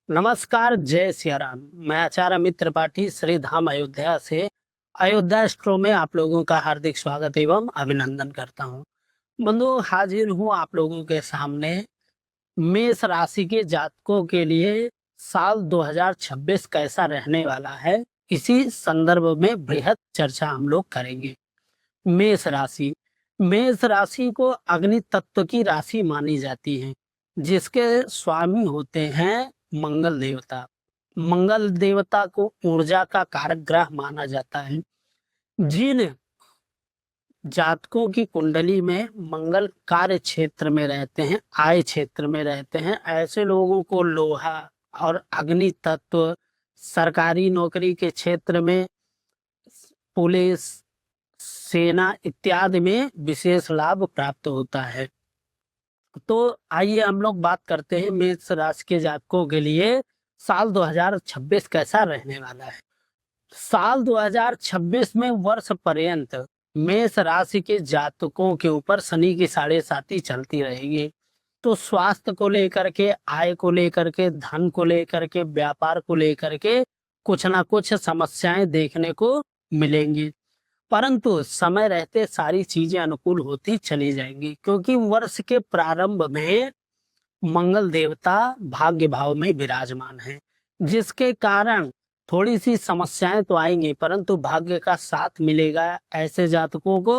नमस्कार, जय सिया राम। मैं आचार्य अमित त्रिपाठी श्री धाम अयोध्या से अयोध्या स्ट्रो में आप लोगों का हार्दिक स्वागत एवं अभिनंदन करता हूं। बंधुओं, हाजिर हूं आप लोगों के सामने मेष राशि के जातकों के लिए साल 2026 कैसा रहने वाला है। इसी संदर्भ में बृहद चर्चा हम लोग करेंगे। मेष राशि मेष राशि को अग्नि तत्व की राशि मानी जाती है, जिसके स्वामी होते हैं मंगल देवता। मंगल देवता को ऊर्जा का कारक ग्रह माना जाता है। जिन जातकों की कुंडली में मंगल कार्य क्षेत्र में रहते हैं, आय क्षेत्र में रहते हैं, ऐसे लोगों को लोहा और अग्नि तत्व, सरकारी नौकरी के क्षेत्र में, पुलिस, सेना इत्यादि में विशेष लाभ प्राप्त होता है। तो आइए हम लोग बात करते हैं मेष राशि के जातकों के लिए साल 2026 कैसा रहने वाला है। साल 2026 में वर्ष पर्यंत मेष राशि के जातकों के ऊपर शनि की 7.5 चलती रहेगी। तो स्वास्थ्य को लेकर के, आय को लेकर के, धन को लेकर के, व्यापार को लेकर के कुछ ना कुछ समस्याएं देखने को मिलेंगी, परंतु समय रहते सारी चीजें अनुकूल होती चली जाएंगी, क्योंकि वर्ष के प्रारंभ में मंगल देवता भाग्य भाव में विराजमान है, जिसके कारण थोड़ी सी समस्याएं तो आएंगी, परंतु भाग्य का साथ मिलेगा ऐसे जातकों को।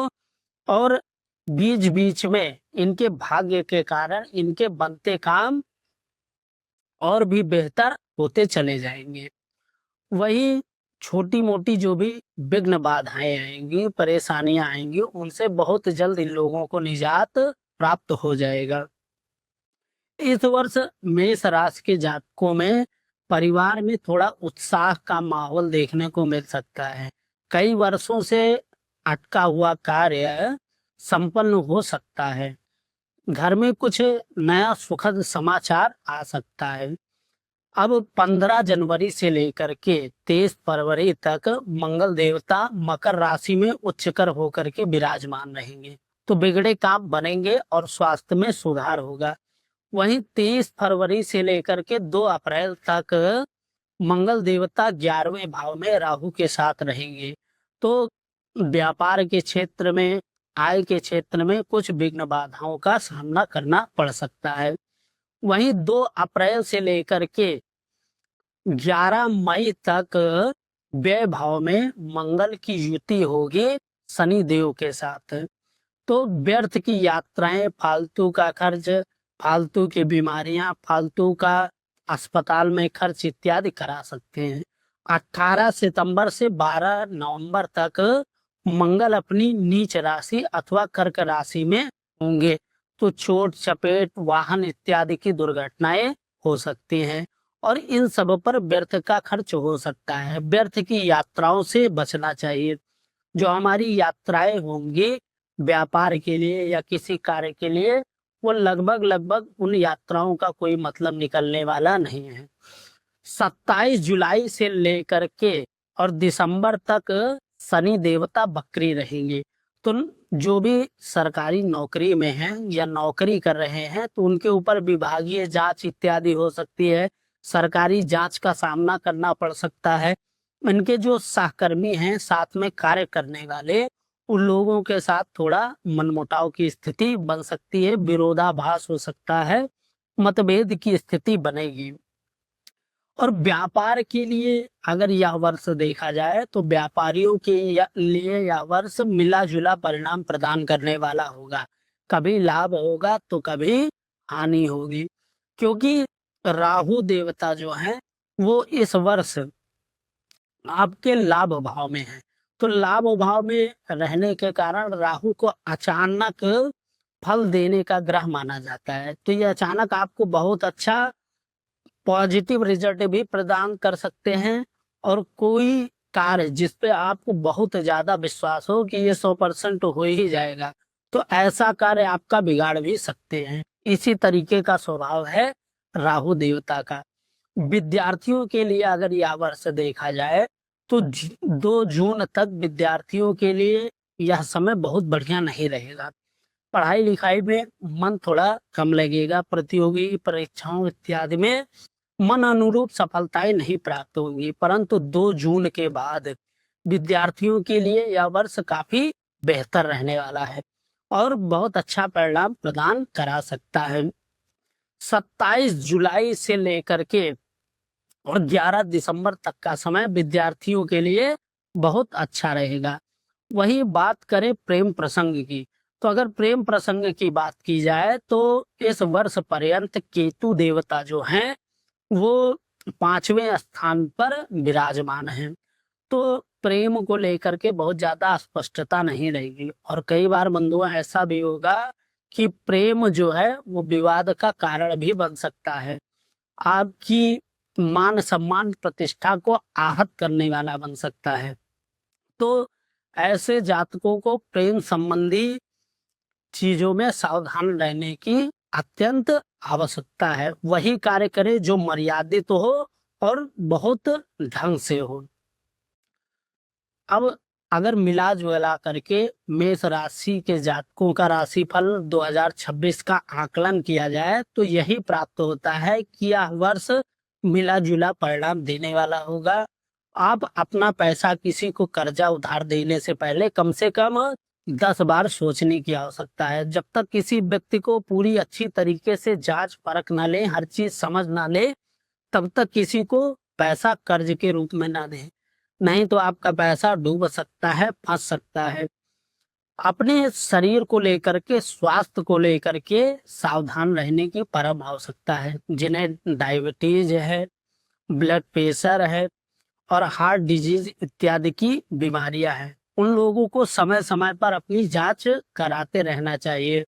और बीच बीच में इनके भाग्य के कारण इनके बनते काम और भी बेहतर होते चले जाएंगे। वही छोटी मोटी जो भी विघ्न बाधाएं आएंगी, परेशानियां आएंगी, उनसे बहुत जल्द इन लोगों को निजात प्राप्त हो जाएगा। इस वर्ष मेष राशि के जातकों में परिवार में थोड़ा उत्साह का माहौल देखने को मिल सकता है। कई वर्षों से अटका हुआ कार्य संपन्न हो सकता है। घर में कुछ नया सुखद समाचार आ सकता है। अब 15 जनवरी से लेकर के 23 फरवरी तक मंगल देवता मकर राशि में उच्चकर होकर के विराजमान रहेंगे, तो बिगड़े काम बनेंगे और स्वास्थ्य में सुधार होगा। वहीं 23 फरवरी से लेकर के 2 अप्रैल तक मंगल देवता 11वें भाव में राहु के साथ रहेंगे, तो व्यापार के क्षेत्र में, आय के क्षेत्र में कुछ विघ्न बाधाओं का सामना करना पड़ सकता है। वहीं 2 अप्रैल से लेकर के 11 मई तक व्यय भाव में मंगल की युति होगी शनि देव के साथ, तो व्यर्थ की यात्राएं, फालतू का खर्च, फालतू की बीमारियां, फालतू का अस्पताल में खर्च इत्यादि करा सकते हैं। 18 सितंबर से 12 नवंबर तक मंगल अपनी नीच राशि अथवा कर्क राशि में होंगे, तो चोट चपेट, वाहन इत्यादि की दुर्घटनाएं हो सकती हैं और इन सब पर व्यर्थ का खर्च हो सकता है। व्यर्थ की यात्राओं से बचना चाहिए। जो हमारी यात्राएं होंगी व्यापार के लिए या किसी कार्य के लिए, वो लगभग लगभग उन यात्राओं का कोई मतलब निकलने वाला नहीं है। 27 जुलाई से लेकर के और दिसंबर तक शनि देवता बकरी रहेंगे, तो जो भी सरकारी नौकरी में हैं या नौकरी कर रहे हैं, तो उनके ऊपर विभागीय जांच इत्यादि हो सकती है। सरकारी जांच का सामना करना पड़ सकता है। इनके जो सहकर्मी हैं, साथ में कार्य करने वाले, उन लोगों के साथ थोड़ा मनमुटाव की स्थिति बन सकती है, विरोधाभास हो सकता है, मतभेद की स्थिति बनेगी। और व्यापार के लिए अगर यह वर्ष देखा जाए तो व्यापारियों के लिए यह वर्ष मिला जुला परिणाम प्रदान करने वाला होगा। कभी लाभ होगा तो कभी हानि होगी, क्योंकि राहु देवता जो है वो इस वर्ष आपके लाभ भाव में है। तो लाभ भाव में रहने के कारण राहु को अचानक फल देने का ग्रह माना जाता है, तो ये अचानक आपको बहुत अच्छा पॉजिटिव रिजल्ट भी प्रदान कर सकते हैं। और कोई कार्य जिस पे आपको बहुत ज्यादा विश्वास हो कि ये 100% हो ही जाएगा, तो ऐसा कार्य आपका बिगाड़ भी सकते हैं। इसी तरीके का स्वभाव है राहु देवता का। विद्यार्थियों के लिए अगर यह वर्ष देखा जाए तो 2 जून तक विद्यार्थियों के लिए यह समय बहुत बढ़िया नहीं रहेगा। पढ़ाई लिखाई में मन थोड़ा कम लगेगा, प्रतियोगी परीक्षाओं इत्यादि में मन अनुरूप सफलताएं नहीं प्राप्त होंगी, परंतु 2 जून के बाद विद्यार्थियों के लिए यह वर्ष काफी बेहतर रहने वाला है और बहुत अच्छा परिणाम प्रदान करा सकता है। 27 जुलाई से लेकर के और 11 दिसंबर तक का समय विद्यार्थियों के लिए बहुत अच्छा रहेगा। वही बात करें प्रेम प्रसंग की, तो अगर प्रेम प्रसंग की बात की जाए तो इस वर्ष पर्यंत केतु देवता जो हैं वो 5वें स्थान पर विराजमान हैं। तो प्रेम को लेकर के बहुत ज्यादा स्पष्टता नहीं रहेगी और कई बार बंधुओं ऐसा भी होगा कि प्रेम जो है वो विवाद का कारण भी बन सकता है, आपकी मान सम्मान प्रतिष्ठा को आहत करने वाला बन सकता है। तो ऐसे जातकों को प्रेम संबंधी चीजों में सावधान रहने की अत्यंत आवश्यकता है। वही कार्य करे जो मर्यादित हो और बहुत ढंग से हो। अब अगर मिला जुला करके मेष राशि के जातकों का राशिफल 2026 का आकलन किया जाए तो यही प्राप्त होता है कि यह वर्ष मिला जुला परिणाम देने वाला होगा। आप अपना पैसा किसी को कर्जा उधार देने से पहले कम से कम 10 बार सोचने की आवश्यकता है। जब तक किसी व्यक्ति को पूरी अच्छी तरीके से जांच परख ना ले, हर चीज समझ ना ले, तब तक किसी को पैसा कर्ज के रूप में ना दें, नहीं तो आपका पैसा डूब सकता है, फंस सकता है। अपने शरीर को लेकर के, स्वास्थ्य को लेकर के सावधान रहने की परम आवश्यकता है। जिन्हें डायबिटीज है, ब्लड प्रेशर है और हार्ट डिजीज इत्यादि की बीमारियां हैं, उन लोगों को समय समय पर अपनी जांच कराते रहना चाहिए।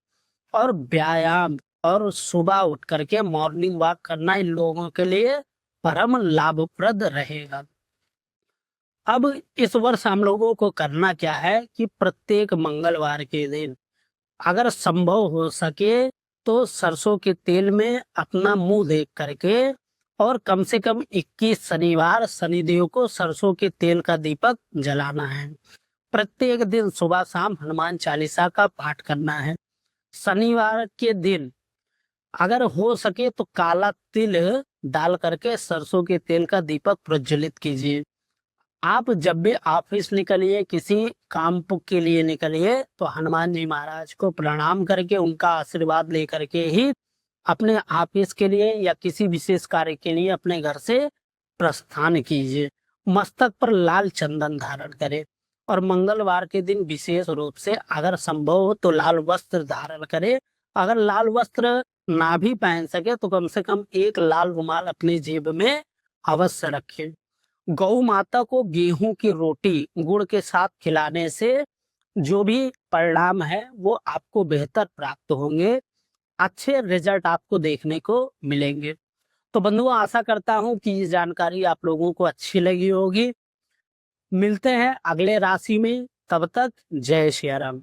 और व्यायाम और सुबह उठ करके मॉर्निंग वॉक करना इन लोगों के लिए परम लाभप्रद रहेगा। अब इस वर्ष हम लोगों को करना क्या है कि प्रत्येक मंगलवार के दिन अगर संभव हो सके तो सरसों के तेल में अपना मुंह देख करके और कम से कम 21 शनिवार शनिदेव को सरसों के तेल का दीपक जलाना है। प्रत्येक दिन सुबह शाम हनुमान चालीसा का पाठ करना है। शनिवार के दिन अगर हो सके तो काला तिल डाल करके सरसों के तेल का दीपक प्रज्वलित कीजिए। आप जब भी ऑफिस निकलिए, किसी काम के लिए निकलिए, तो हनुमान जी महाराज को प्रणाम करके उनका आशीर्वाद लेकर के ही अपने ऑफिस के लिए या किसी विशेष कार्य के लिए अपने घर से प्रस्थान कीजिए। मस्तक पर लाल चंदन धारण करें और मंगलवार के दिन विशेष रूप से अगर संभव हो तो लाल वस्त्र धारण करें। अगर लाल वस्त्र ना भी पहन सके तो कम से कम एक लाल रुमाल अपनी जेब में अवश्य रखें। गौ माता को गेहूं की रोटी गुड़ के साथ खिलाने से जो भी परिणाम है वो आपको बेहतर प्राप्त होंगे, अच्छे रिजल्ट आपको देखने को मिलेंगे। तो बंधुओं, आशा करता हूं कि ये जानकारी आप लोगों को अच्छी लगी होगी। मिलते हैं अगले राशि में, तब तक जय श्री राम।